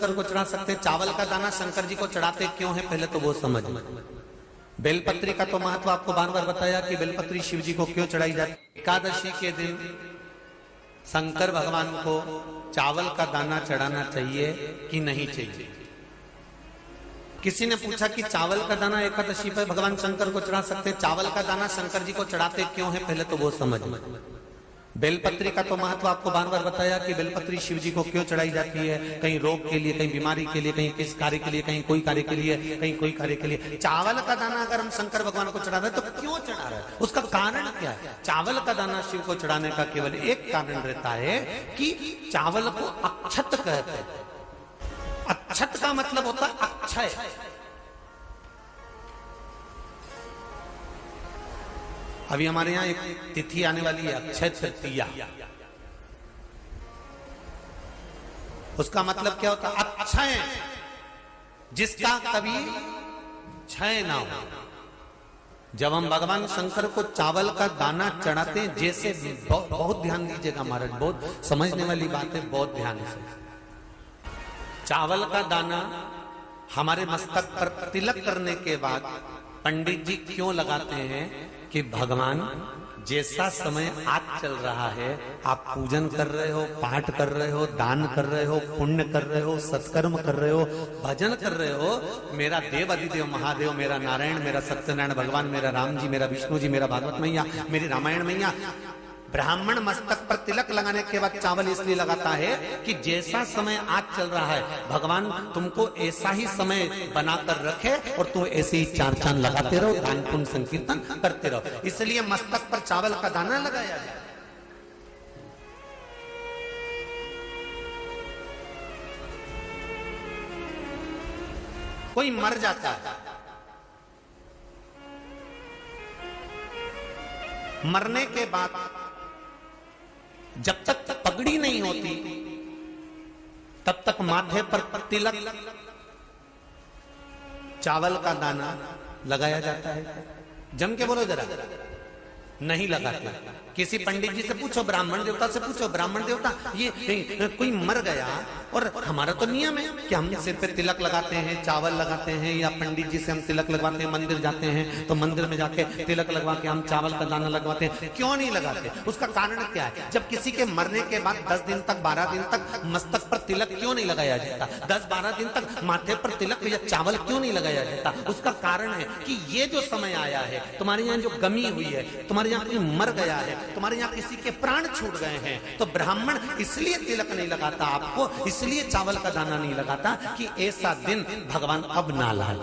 शंकर को चढ़ा सकते, चावल का दाना शंकर जी को चढ़ाते क्यों है, पहले तो वो समझ। बेलपत्री का तो महत्व आपको बार बार बताया कि बेलपत्री शिव जी को क्यों चढ़ाई जाती। एकादशी के दिन शंकर भगवान को चावल का दाना चढ़ाना चाहिए कि नहीं चाहिए। किसी ने पूछा कि चावल का दाना एकादशी पर भगवान शंकर को चढ़ा सकते, चावल का दाना शंकर जी को चढ़ाते क्यों है, पहले तो वो समझ। बेलपत्री का तो महत्व आपको बार बार बताया कि बेलपत्री शिव जी को क्यों चढ़ाई जाती है, कहीं रोग के लिए, कहीं बीमारी के लिए, कहीं किस कार्य के लिए, कहीं कोई कार्य के लिए, कहीं कोई कार्य के लिए। चावल का दाना अगर हम शंकर भगवान को चढ़ा रहे हैं तो क्यों चढ़ा रहे हैं, उसका कारण क्या है। चावल का दाना शिव को चढ़ाने का केवल एक कारण रहता है कि चावल को अक्षत कहते हैं। अक्षत का मतलब होता है अक्षय। अभी हमारे यहां एक तिथि आने वाली है, अक्षय तृतीया। उसका मतलब क्या होता है, अक्षय, जिसका कभी क्षय ना हो। जब हम भगवान शंकर को चावल का दाना चढ़ाते हैं, जैसे बहुत ध्यान दीजिएगा महाराज, बहुत समझने वाली बात है, बहुत ध्यान से। चावल का दाना हमारे मस्तक पर तिलक करने के बाद पंडित जी क्यों लगाते हैं कि भगवान जैसा समय आज चल रहा है, आप पूजन कर रहे हो, पाठ कर रहे हो, दान कर रहे हो, पुण्य कर रहे हो, सत्कर्म कर रहे हो, भजन कर रहे हो, मेरा देव अधिदेव महादेव, मेरा नारायण, मेरा सत्यनारायण भगवान, मेरा राम जी, मेरा विष्णु जी, मेरा भागवत मैया, मेरी रामायण मैया। ब्राह्मण मस्तक पर तिलक लगाने के बाद चावल इसलिए लगाता है कि जैसा समय आज चल रहा है, भगवान तुमको ऐसा ही समय बनाकर रखे और तुम ऐसे ही चार चांद लगाते रहो, दान पुण्य संकीर्तन करते रहो, इसलिए मस्तक पर चावल का दाना लगाया जाए। कोई मर जाता है, मरने के बाद जब तक पगड़ी नहीं होती तब तक माथे पर तिलक, चावल का दाना लगाया जाता है। जम के बोलो जरा, नहीं लगाते। किसी पंडित जी से पूछो, ब्राह्मण देवता से पूछो, ब्राह्मण देवता ये कोई मर गया और हमारा तो नियम है कि हम सिर पे तिलक लगाते हैं, चावल लगाते हैं, या पंडित जी से हम तिलक लगवाते हैं, मंदिर जाते हैं तो मंदिर में जाके तिलक लगवा के हम चावल का दाना लगवाते हैं, क्यों नहीं लगाते। उसका कारण क्या है। जब किसी के मरने के बाद 10 दिन तक, 12 दिन तक मस्तक पर तिलक क्यों नहीं लगाया जाता, 10-12 दिन तक माथे पर तिलक या चावल क्यों नहीं लगाया जाता, उसका कारण है कि ये जो समय आया है, तुम्हारे यहाँ जो गमी हुई है, तुम्हारे यहाँ कोई मर गया है, तुम्हारे यहाँ किसी के प्राण छूट गए हैं, तो ब्राह्मण इसलिए तिलक नहीं लगाता आपको, इसलिए चावल का दाना नहीं लगाता कि ऐसा दिन भगवान अब ना लाए,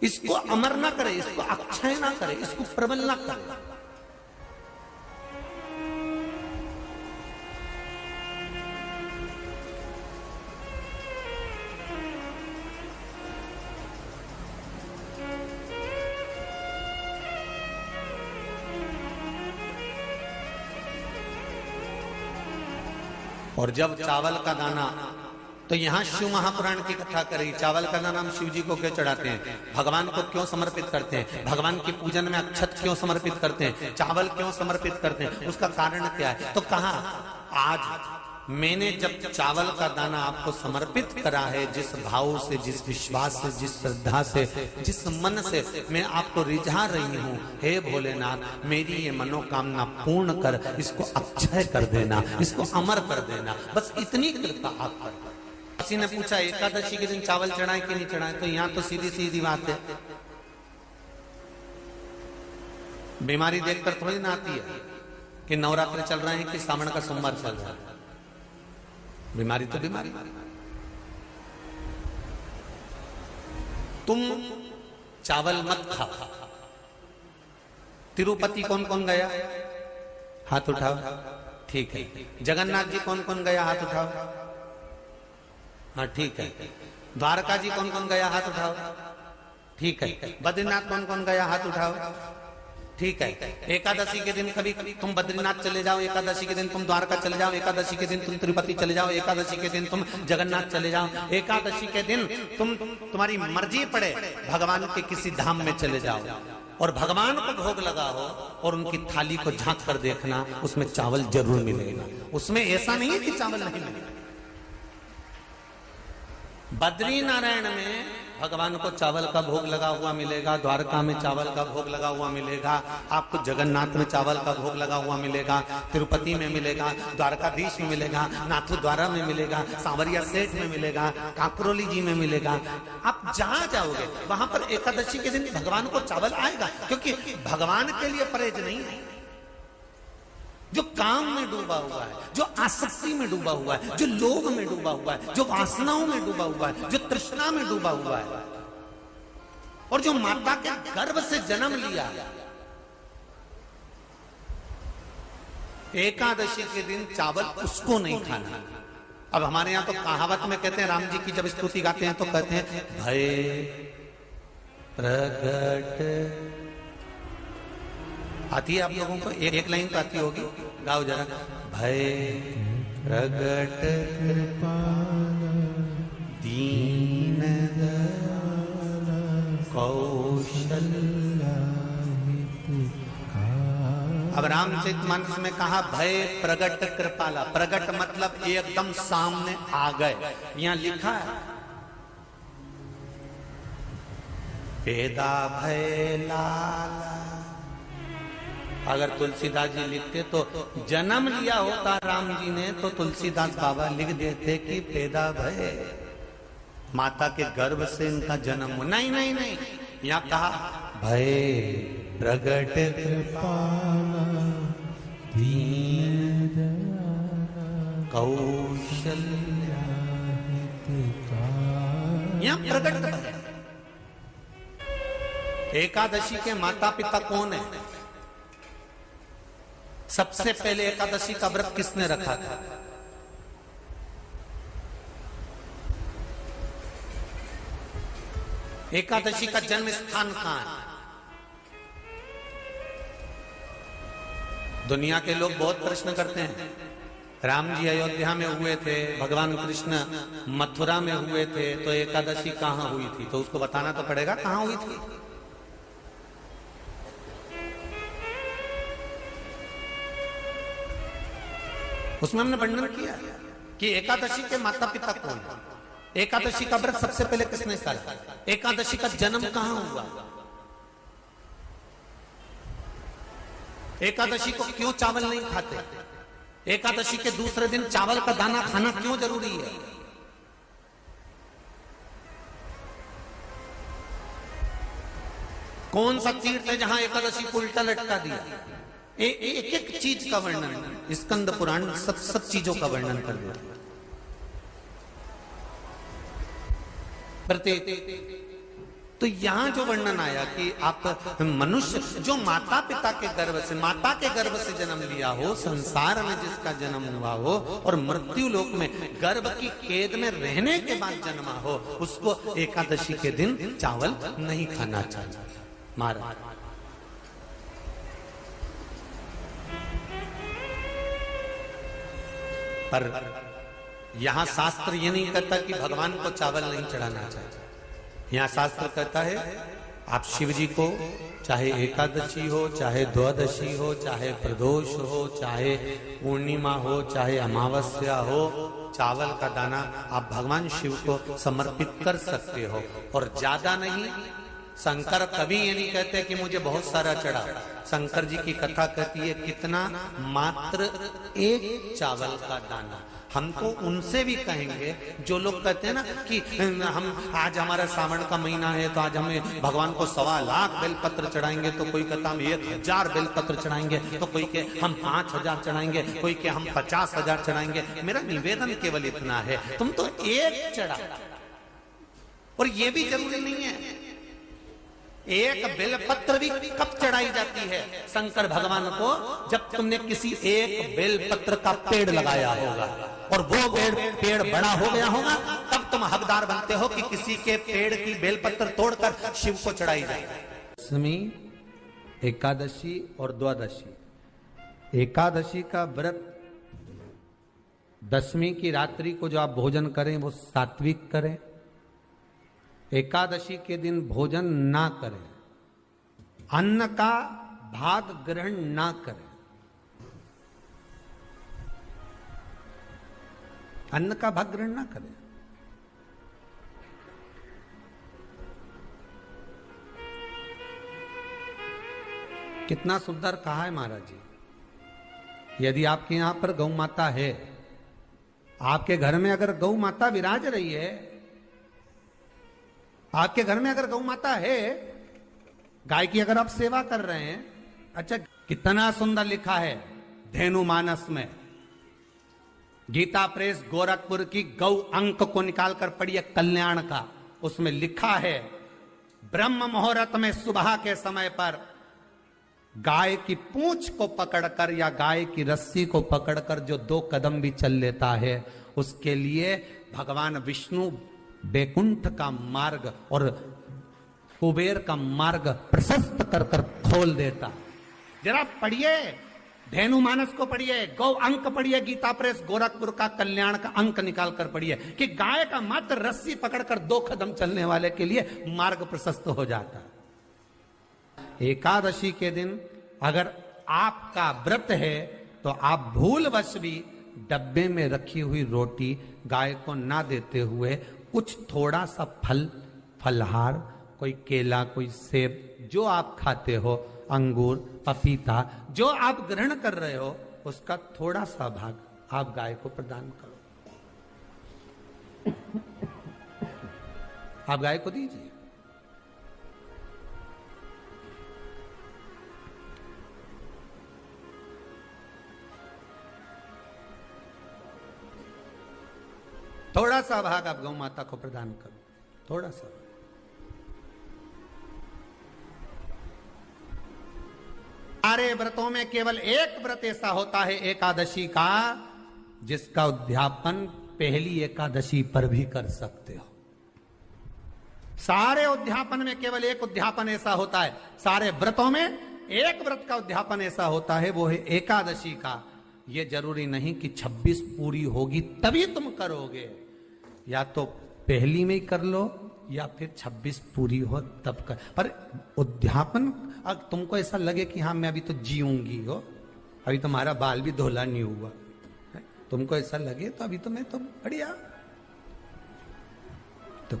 इसको अमर ना करे, इसको अक्षय ना करे, इसको प्रबल ना करे। और जब चावल का दाना, तो यहां शिव महापुराण की कथा करी, चावल का दाना हम शिव जी को क्यों चढ़ाते हैं, भगवान को क्यों समर्पित करते हैं, भगवान की पूजन में अक्षत क्यों समर्पित करते हैं, चावल क्यों समर्पित करते हैं, उसका कारण क्या है। तो कहा, आज मैंने जब चावल का दाना आपको समर्पित करा है, जिस भाव से, जिस विश्वास से, जिस श्रद्धा से, जिस मन से मैं आपको रिझा रही हूं, हे भोलेनाथ मेरी ये मनोकामना पूर्ण कर, इसको अक्षय कर देना, इसको अमर कर देना, बस इतनी कृपा आप कर। किसी ने पूछा एकादशी के दिन चावल चढ़ाए कि नहीं चढ़ाए, तो यहां तो सीधी सीधी बात है, बीमारी देखकर थोड़ी ना आती है कि नवरात्र चल रहे हैं कि सावन का सोमवार चल रहा है, बीमारी तो बीमारी। तुम चावल मत खाओ। तिरुपति कौन कौन गया, हाथ उठाओ, ठीक है। जगन्नाथ जी कौन कौन गया, हाथ उठाओ, हाँ ठीक है। द्वारका जी कौन कौन गया, हाथ उठाओ, ठीक है। बद्रीनाथ कौन कौन गया, हाथ उठाओ, ठीक है। एकादशी के दिन कभी तुम बद्रीनाथ चले जाओ, एकादशी के दिन तुम द्वारका चले जाओ, एकादशी के दिन तुम तिरुपति चले जाओ, एकादशी के दिन तुम जगन्नाथ चले जाओ, एकादशी के दिन तुम्हारी मर्जी पड़े भगवान के किसी धाम में चले जाओ और भगवान को भोग लगाओ और उनकी थाली को झांक कर देखना, उसमें चावल जरूर मिलेगा, उसमें ऐसा नहीं है कि चावल नहीं मिलेगा। बद्री नारायण में भगवान को चावल का भोग लगा हुआ मिलेगा, द्वारका में चावल का भोग लगा हुआ मिलेगा, आपको जगन्नाथ में चावल का भोग लगा हुआ मिलेगा, तिरुपति में मिलेगा, द्वारकाधीश में मिलेगा, नाथद्वारा में मिलेगा, सांवरिया सेठ में मिलेगा, काकरोली जी में मिलेगा। आप जहां जाओगे वहां पर एकादशी के दिन भगवान को चावल आएगा, क्योंकि भगवान के लिए परहेज नहीं है। जो काम में डूबा हुआ है, जो आसक्ति में डूबा हुआ है, जो लोभ में डूबा हुआ है, जो वासनाओं में डूबा हुआ है, जो तृष्णा में डूबा हुआ है, और जो माता के गर्भ से जन्म लिया, एकादशी के दिन चावल उसको नहीं खाना। अब हमारे यहां तो कहावत में कहते हैं, राम जी की जब स्तुति गाते हैं तो कहते हैं, भय प्रगट आती है आप लोगों को, एक लाइन तो आती होगी, गाओ जरा। भय प्रगट दीन कौशल्या। अब रामचरितमानस में कहा भय प्रगट कृपाला। प्रगट मतलब एकदम सामने आ गए। यहां लिखा है पेदा भय लाला। अगर तुलसीदास जी लिखते तो जन्म लिया होता राम जी ने तो तुलसीदास बाबा लिख देते कि पैदा भय, माता के गर्भ से इनका जन्म हो। नहीं नहीं नहीं, यहाँ कहा भय प्रगट कृपाला दीन कौशल्या। यहाँ प्रगट भय। एकादशी के माता पिता कौन है? सबसे पहले एकादशी का व्रत किसने रखा था? एकादशी का जन्म स्थान कहां है? दुनिया के लोग बहुत प्रश्न करते हैं, राम जी अयोध्या में हुए थे, भगवान कृष्ण मथुरा में हुए थे, तो एकादशी कहां हुई थी? तो उसको बताना तो पड़ेगा कहां हुई थी। उसमें हमने वर्णन किया कि एकादशी के माता पिता कौन है, एकादशी का व्रत सबसे पहले किसने किया, एकादशी का जन्म कहां हुआ, एकादशी को क्यों चावल नहीं खाते, एकादशी के दूसरे दिन चावल का दाना खाना क्यों जरूरी है। कौन सा तीर्थ है जहां एकादशी को उल्टा लटका दिया। एक एक चीज का वर्णन स्कंद पुराण सब चीजों का वर्णन कर देता है। प्रत्येक तो यहां जो वर्णन आया कि आप मनुष्य जो माता पिता के गर्भ से, माता के गर्भ से जन्म लिया हो, संसार में जिसका जन्म हुआ हो और मृत्यु लोक में गर्भ की कैद में रहने के बाद जन्मा हो, उसको एकादशी के दिन चावल नहीं खाना चाहिए। महाराज पर यहां शास्त्र ये नहीं कहता कि भगवान को चावल नहीं चढ़ाना चाहिए। यहां शास्त्र कहता है आप शिव जी को चाहे एकादशी हो, चाहे द्वादशी हो, चाहे प्रदोष हो, चाहे पूर्णिमा हो, चाहे अमावस्या हो, चावल का दाना आप भगवान शिव को समर्पित कर सकते हो। और ज्यादा नहीं, शंकर कभी ये नहीं कहते कि मुझे बहुत सारा चढ़ा। शंकर जी की कथा कहती है कितना, मात्र एक चावल का दाना। हम तो उनसे भी कहेंगे जो लोग कहते हैं ना कि हम आज हमारा सावन का महीना है तो आज हमें भगवान को 1.25 लाख बेलपत्र चढ़ाएंगे, तो कोई कहता हम 1000 बेलपत्र चढ़ाएंगे, तो कोई के हम 5000 चढ़ाएंगे, कोई के हम 50,000 चढ़ाएंगे। मेरा निवेदन केवल इतना है, तुम तो एक चढ़ा। और ये भी जरूरी नहीं है, एक बेलपत्र भी कब चढ़ाई जाती है शंकर भगवान को, जब तुमने किसी एक बेलपत्र का पेड़ लगाया होगा और वो पेड़ बड़ा हो गया होगा, तब तुम हकदार बनते हो कि किसी के पेड़ की बेलपत्र तोड़कर शिव को चढ़ाई जाए। दशमी, एकादशी और द्वादशी। एकादशी का व्रत, दशमी की रात्रि को जो आप भोजन करें वो सात्विक करें। एकादशी के दिन भोजन ना करें, अन्न का भाग ग्रहण ना करें। अन्न का भाग ग्रहण ना करें। कितना सुंदर कहा है महाराज जी। यदि आपके यहां पर गौ माता है, आपके घर में अगर गौ माता विराज रही है, आपके घर में अगर गौ माता है, गाय की अगर आप सेवा कर रहे हैं, अच्छा कितना सुंदर लिखा है धेनु मानस में, गीता प्रेस गोरखपुर की गौ अंक को निकालकर पढ़िए कल्याण का, उसमें लिखा है ब्रह्म मुहूर्त में सुबह के समय पर गाय की पूंछ को पकड़कर या गाय की रस्सी को पकड़कर जो 2 कदम भी चल लेता है, उसके लिए भगवान विष्णु बैकुंठ का मार्ग और कुबेर का मार्ग प्रशस्त कर कर खोल देता। जरा पढ़िए धेनु मानस को पढ़िए, गौ अंक पढ़िए, गीता प्रेस गोरखपुर का कल्याण का अंक निकाल कर पढ़िए कि गाय का मात्र रस्सी पकड़कर 2 कदम चलने वाले के लिए मार्ग प्रशस्त हो जाता। एकादशी के दिन अगर आपका व्रत है तो आप भूलवश भी डब्बे में रखी हुई रोटी गाय को ना देते हुए कुछ थोड़ा सा फल, फलहार, कोई केला, कोई सेब, जो आप खाते हो, अंगूर, पपीता, जो आप ग्रहण कर रहे हो, उसका थोड़ा सा भाग आप गाय को प्रदान करो। आप गाय को दीजिए। थोड़ा सा भाग आप गौ माता को प्रदान करो, थोड़ा सा। सारे व्रतों में केवल एक व्रत ऐसा होता है एकादशी का, जिसका उद्यापन पहली एकादशी पर भी कर सकते हो। सारे उद्यापन में केवल एक उद्यापन ऐसा होता है, सारे व्रतों में एक व्रत का उद्यापन ऐसा होता है, वो है एकादशी का। ये जरूरी नहीं कि 26 पूरी होगी तभी तुम करोगे, या तो पहली में ही कर लो या फिर 26 पूरी हो तब कर। पर उद्यापन अगर तुमको ऐसा लगे कि हाँ मैं अभी तो जीऊंगी हो, अभी तुम्हारा बाल भी धोला नहीं हुआ, तुमको ऐसा लगे तो अभी तो मैं तो बढ़िया, तो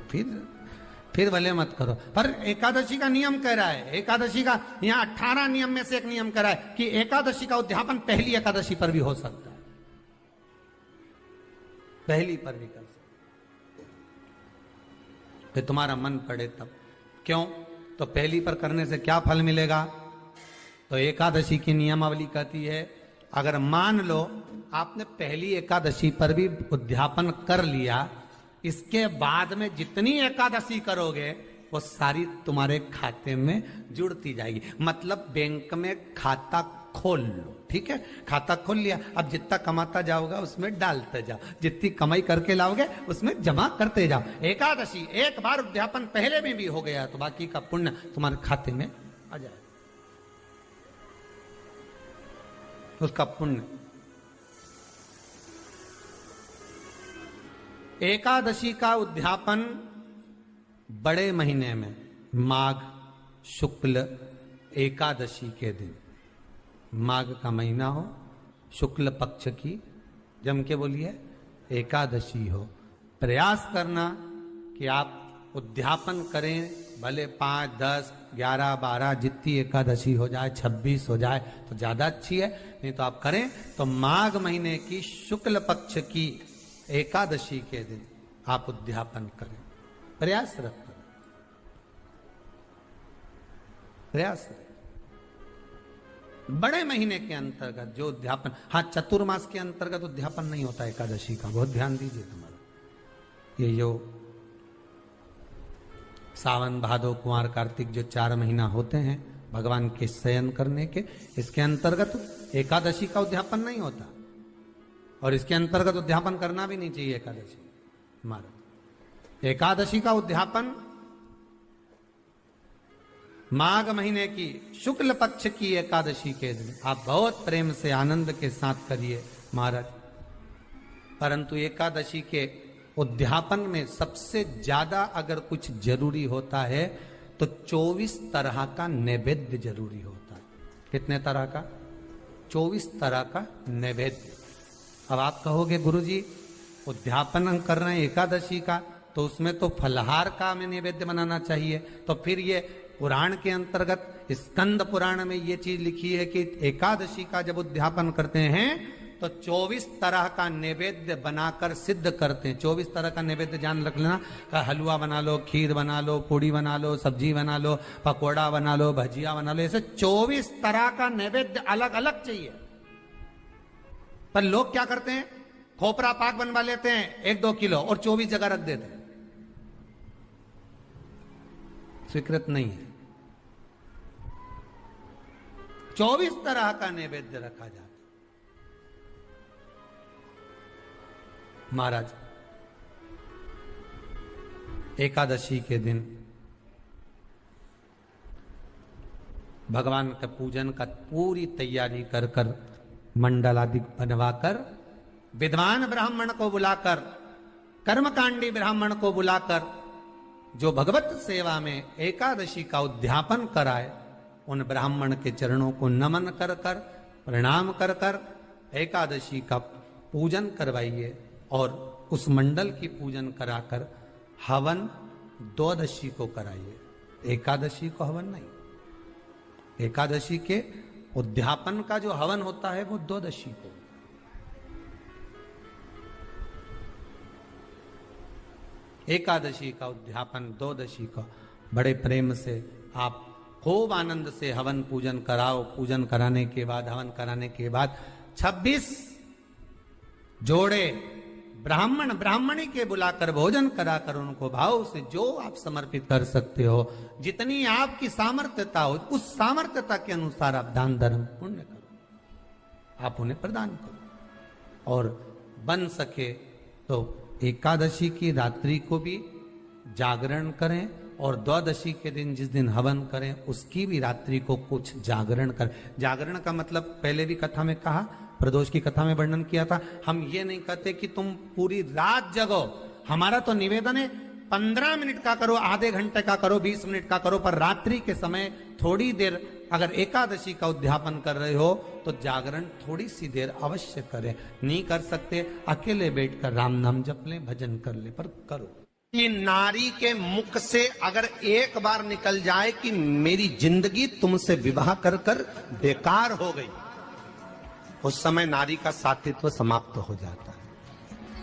फिर भले मत करो। पर एकादशी का नियम कह रहा है, एकादशी का यहाँ 18 नियम में से एक नियम कह रहा है कि एकादशी का उद्यापन पहली एकादशी पर भी हो सकता है, पहली पर भी कर सकते, फिर तुम्हारा मन पड़े तब। क्यों? तो पहली पर करने से क्या फल मिलेगा? तो एकादशी की नियमावली कहती है, अगर मान लो आपने पहली एकादशी पर भी उद्यापन कर लिया, इसके बाद में जितनी एकादशी करोगे वो सारी तुम्हारे खाते में जुड़ती जाएगी। मतलब बैंक में खाता खोल लो, ठीक है, खाता खोल लिया, अब जितना कमाता जाओगा उसमें डालते जाओ, जितनी कमाई करके लाओगे उसमें जमा करते जाओ। एकादशी एक बार उद्यापन पहले में भी हो गया तो बाकी का पुण्य तुम्हारे खाते में आ जाए, उसका पुण्य। एकादशी का उद्यापन बड़े महीने में माघ शुक्ल एकादशी के दिन, माघ का महीना हो, शुक्ल पक्ष की, जम के बोलिए एकादशी हो, प्रयास करना कि आप उद्यापन करें, भले 5, 10, 11, 12 जितनी एकादशी हो जाए, 26 हो जाए तो ज्यादा अच्छी है, नहीं तो आप करें तो माघ महीने की शुक्ल पक्ष की एकादशी के दिन आप उद्यापन करें, प्रयासरत करें, प्रयास करें। बड़े महीने के अंतर्गत जो उद्यापन, हाँ चतुर्मास के अंतर्गत उद्यापन नहीं होता एकादशी का, बहुत ध्यान दीजिए तुम्हारा। ये जो सावन भादो कुंवर कार्तिक जो 4 महीना होते हैं भगवान के शयन करने के, इसके अंतर्गत एकादशी का उद्यापन नहीं होता, और इसके अंतर्गत उद्यापन करना भी नहीं चाहिए एकादशी हमारा। एकादशी का उद्यापन माघ महीने की शुक्ल पक्ष की एकादशी के दिन आप बहुत प्रेम से आनंद के साथ करिए महाराज। परंतु एकादशी के उद्यापन में सबसे ज्यादा अगर कुछ जरूरी होता है तो 24 तरह का नैवेद्य जरूरी होता है। कितने तरह का? 24 तरह का नैवेद्य। अब आप कहोगे गुरुजी उद्यापन हम कर रहे हैं एकादशी का, तो उसमें तो फलहार का हमें नैवेद्य बनाना चाहिए, तो फिर ये पुराण के अंतर्गत स्कंद पुराण में ये चीज लिखी है कि एकादशी का जब उद्यापन करते हैं तो 24 तरह का नैवेद्य बनाकर सिद्ध करते हैं। 24 तरह का नैवेद्य जान रख लेना, का हलवा बना लो, खीर बना लो, पूड़ी बना लो, सब्जी बना लो, पकोड़ा बना लो, भजिया बना लो, ऐसे 24 तरह का नैवेद्य अलग अलग चाहिए। पर लोग क्या करते हैं, खोपरा पाक बनवा लेते हैं 1-2 किलो और 24 जगह रख देते हैं। स्वीकृत नहीं है। 24 तरह का नैवेद्य रखा जाता। महाराज एकादशी के दिन भगवान के पूजन का पूरी तैयारी कर कर मंडल आदि बनवाकर विद्वान ब्राह्मण को बुलाकर, कर्मकांडी ब्राह्मण को बुलाकर जो भगवत सेवा में एकादशी का उद्यापन कराए, उन ब्राह्मण के चरणों को नमन कर कर, प्रणाम कर कर एकादशी का पूजन करवाइए और उस मंडल की पूजन कराकर हवन द्वादशी को कराइए। एकादशी को हवन नहीं। एकादशी के उद्यापन का जो हवन होता है वो द्वादशी को। एकादशी का उद्यापन द्वादशी का बड़े प्रेम से आप खूब आनंद से हवन पूजन कराओ। पूजन कराने के बाद, हवन कराने के बाद 26 जोड़े ब्राह्मण ब्राह्मणी के बुलाकर भोजन कराकर उनको भाव से जो आप समर्पित कर सकते हो, जितनी आपकी सामर्थ्यता हो, उस सामर्थ्यता के अनुसार आप दान धर्म पुण्य करो, आप उन्हें प्रदान करो। और बन सके तो एकादशी की रात्रि को भी जागरण करें और द्वादशी के दिन जिस दिन हवन करें उसकी भी रात्रि को कुछ जागरण करें। जागरण का मतलब पहले भी कथा में कहा, प्रदोष की कथा में वर्णन किया था। हम ये नहीं कहते कि तुम पूरी रात जगो, हमारा तो निवेदन है 15 मिनट का करो, आधे घंटे का करो, 20 मिनट का करो, पर रात्रि के समय थोड़ी देर अगर एकादशी का उद्यापन कर रहे हो तो जागरण थोड़ी सी देर अवश्य करें। नहीं कर सकते अकेले बैठकर राम नाम जप लें, भजन कर ले, पर करो। ये नारी के मुख से अगर एक बार निकल जाए कि मेरी जिंदगी तुमसे विवाह कर कर बेकार हो गई, उस समय नारी का साथित्व समाप्त हो जाता है।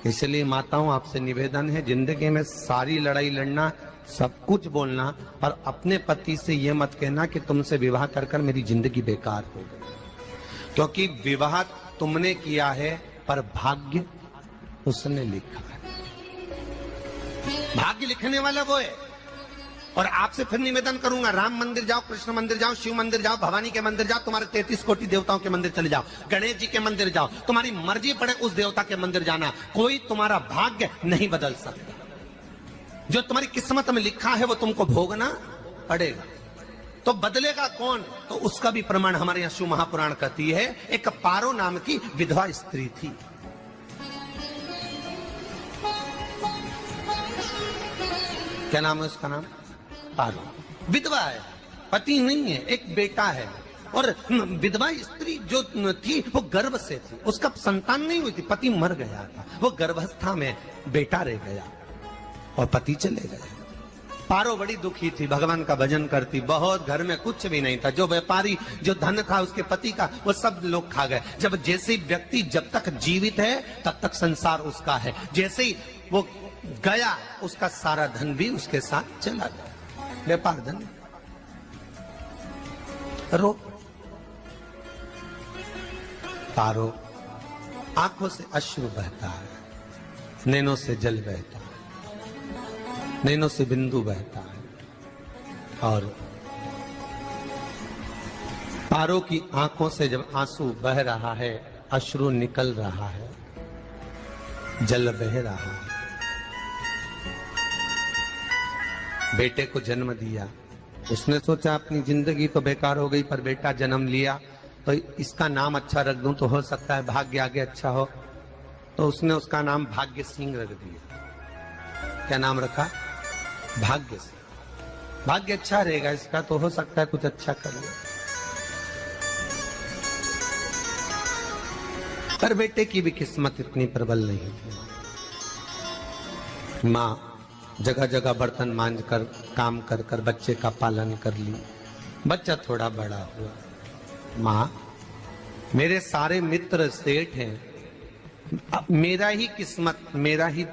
इसलिए माताओं आपसे निवेदन है, जिंदगी में सारी लड़ाई लड़ना, सब कुछ बोलना, और अपने पति से यह मत कहना कि तुमसे विवाह कर कर मेरी जिंदगी बेकार हो गई, क्योंकि विवाह तुमने किया है पर भाग्य उसने लिखा है। भाग्य लिखने वाला वो है। और आपसे फिर निवेदन करूंगा, राम मंदिर जाओ, कृष्ण मंदिर जाओ, शिव मंदिर जाओ, भवानी के मंदिर जाओ, तुम्हारे 33 कोटि देवताओं के मंदिर चले जाओ, गणेश जी के मंदिर जाओ, तुम्हारी मर्जी पड़े उस देवता के मंदिर जाना, कोई तुम्हारा भाग्य नहीं बदल सकता। जो तुम्हारी किस्मत में लिखा है वो तुमको भोगना पड़ेगा। तो बदलेगा कौन? तो उसका भी प्रमाण हमारे यहां शिव महापुराण कहती है। एक पारो नाम की विधवा स्त्री थी। क्या नाम है उसका? नाम पारो। विधवा है, पति नहीं है, एक बेटा है। और विधवा स्त्री जो थी वो गर्भ से थी, उसका संतान नहीं हुई थी, पति मर गया था, वो गर्भावस्था में बेटा रह गया और पति चले गए। पारो बड़ी दुखी थी, भगवान का भजन करती बहुत, घर में कुछ भी नहीं था। जो व्यापारी, जो धन था उसके पति का, वो सब लोग खा गए। जब जैसे व्यक्ति जब तक जीवित है तब तक संसार उसका है, जैसे ही वो गया उसका सारा धन भी उसके साथ चला गया। व्यापार धन रो। पारो आंखों से अश्रु बहता है, नैनों से जल बहता है, नैनों से बिंदु बहता है। और पारो की आंखों से जब आंसू बह रहा है, अश्रु निकल रहा है, जल बह रहा है। बेटे को जन्म दिया, उसने सोचा अपनी जिंदगी तो बेकार हो गई, पर बेटा जन्म लिया तो इसका नाम अच्छा रख दूं तो हो सकता है भाग्य आगे अच्छा हो। तो उसने उसका नाम भाग्य सिंह रख दिया। क्या नाम रखा? भाग्य सिंह। भाग्य अच्छा रहेगा इसका, तो हो सकता है कुछ अच्छा कर ले। पर बेटे की भी किस्मत इतनी प्रबल नहीं थी। मां जगह जगह बर्तन मांज कर काम कर कर बच्चे का पालन कर ली। बच्चा थोड़ा बड़ा हुआ, माँ मेरे सारे मित्र सेठ हैं, मेरा ही किस्मत, मेरा ही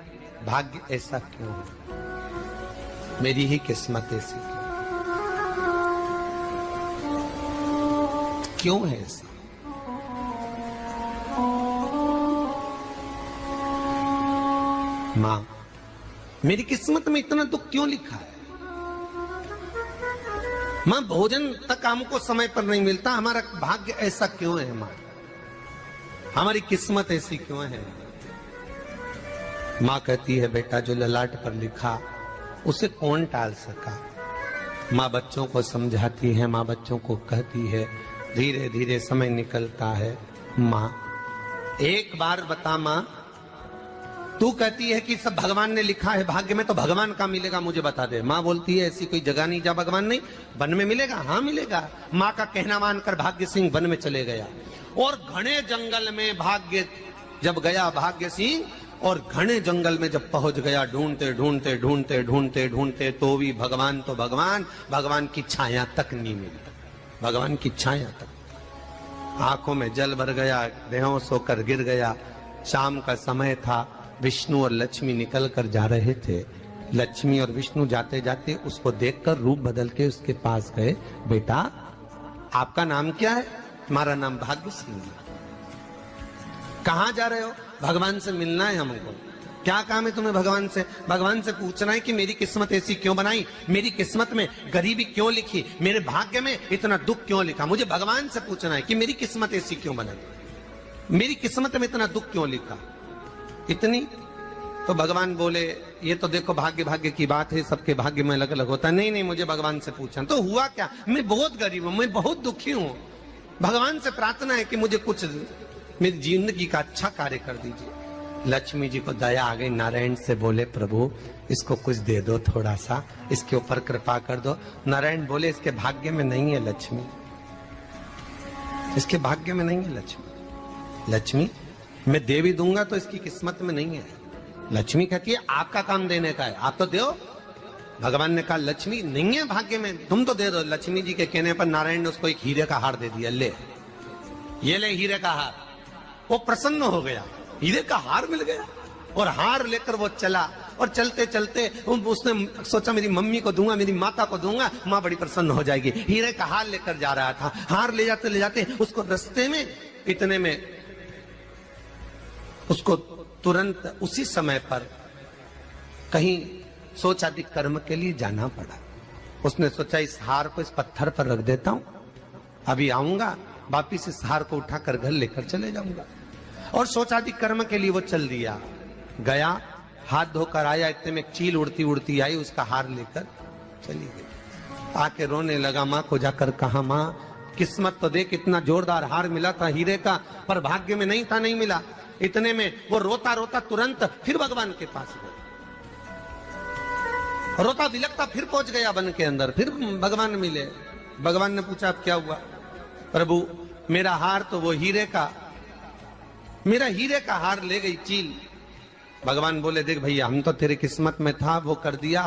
भाग्य ऐसा क्यों है, मेरी ही किस्मत ऐसी क्यों है ऐसा? मां मेरी किस्मत में इतना दुख क्यों लिखा है? मां भोजन तक हमको समय पर नहीं मिलता, हमारा भाग्य ऐसा क्यों है? मां हमारी किस्मत ऐसी क्यों है? मां कहती है बेटा जो ललाट पर लिखा उसे कौन टाल सका। मां बच्चों को समझाती है, मां बच्चों को कहती है, धीरे धीरे समय निकलता है। मां एक बार बता मां, तू कहती है कि सब भगवान ने लिखा है भाग्य में, तो भगवान का मिलेगा मुझे बता दे। मां बोलती है ऐसी कोई जगह नहीं जहां भगवान नहीं, वन में मिलेगा। हाँ मिलेगा। मां का कहना मानकर भाग्य सिंह वन में चले गया और घने जंगल में भाग्य जब गया भाग्य सिंह, और घने जंगल में जब पहुंच गया, ढूंढते ढूंढते ढूंढते ढूंढते ढूंढते तो भी भगवान, तो भगवान की छाया तक नहीं मिली। भगवान की छाया तक, आंखों में जल भर गया, बेहोश होकर गिर गया। शाम का समय था, विष्णु और लक्ष्मी निकल कर जा रहे थे। लक्ष्मी और विष्णु जाते जाते उसको देखकर रूप बदल के उसके पास गए। बेटा आपका नाम क्या है? तुम्हारा नाम भाग्य सिंह है। कहां जा रहे हो? भगवान से मिलना है हमको। क्या काम है तुम्हें भगवान से? भगवान से पूछना है कि मेरी किस्मत ऐसी क्यों बनाई, मेरी किस्मत में गरीबी क्यों लिखी, मेरे भाग्य में इतना दुख क्यों लिखा। मुझे भगवान से पूछना है कि मेरी किस्मत ऐसी क्यों बनाई, मेरी किस्मत में इतना दुख क्यों लिखा। इतनी तो भगवान बोले ये तो देखो भाग्य भाग्य की बात है, सबके भाग्य में अलग अलग होता है। नहीं नहीं मुझे भगवान से पूछना। तो हुआ क्या? मैं बहुत गरीब हूं, मैं बहुत दुखी हूं, भगवान से प्रार्थना है कि मुझे कुछ मेरी जिंदगी का अच्छा कार्य कर दीजिए। लक्ष्मी जी को दया आ गई, नारायण से बोले प्रभु इसको कुछ दे दो, थोड़ा सा इसके ऊपर कृपा कर दो। नारायण बोले इसके भाग्य में नहीं है लक्ष्मी, इसके भाग्य में नहीं है लक्ष्मी। लक्ष्मी मैं दे भी दूंगा तो इसकी किस्मत में नहीं है। लक्ष्मी कहती है आपका काम देने का है, आप तो दो। भगवान ने कहा लक्ष्मी नहीं है भाग्य में, तुम तो दे दो। लक्ष्मी जी के कहने पर नारायण ने उसको एक हीरे का हार दे दिया। ले ये ले हीरे का हार। वो प्रसन्न हो गया, हीरे का हार मिल गया। और हार लेकर वो चला, और चलते चलते उसने सोचा मेरी मम्मी को दूंगा, मेरी माता को दूंगा, माँ बड़ी प्रसन्न हो जाएगी। हीरे का हार लेकर जा रहा था। हार ले जाते उसको रास्ते में इतने में उसको तुरंत उसी समय पर कहीं सोचाधिक कर्म के लिए जाना पड़ा। उसने सोचा इस हार को इस पत्थर पर रख देता हूं, अभी आऊंगा वापिस इस हार को उठाकर घर लेकर चले जाऊंगा। और सोचाधिक कर्म के लिए वो चल दिया। गया, हाथ धोकर आया, इतने में चील उड़ती उड़ती आई, उसका हार लेकर चली गई। आके रोने लगा। माँ को जाकर कहा माँ किस्मत तो देख, इतना जोरदार हार मिला था हीरे का, पर भाग्य में नहीं था, नहीं मिला। इतने में वो रोता रोता तुरंत फिर भगवान के पास गया, रोता विलकता फिर पहुंच गया वन के अंदर। फिर भगवान मिले। भगवान ने पूछा अब क्या हुआ? प्रभु मेरा हार तो वो हीरे का, मेरा हीरे का हार ले गई चील। भगवान बोले देख भैया हम तो तेरे किस्मत में था वो कर दिया,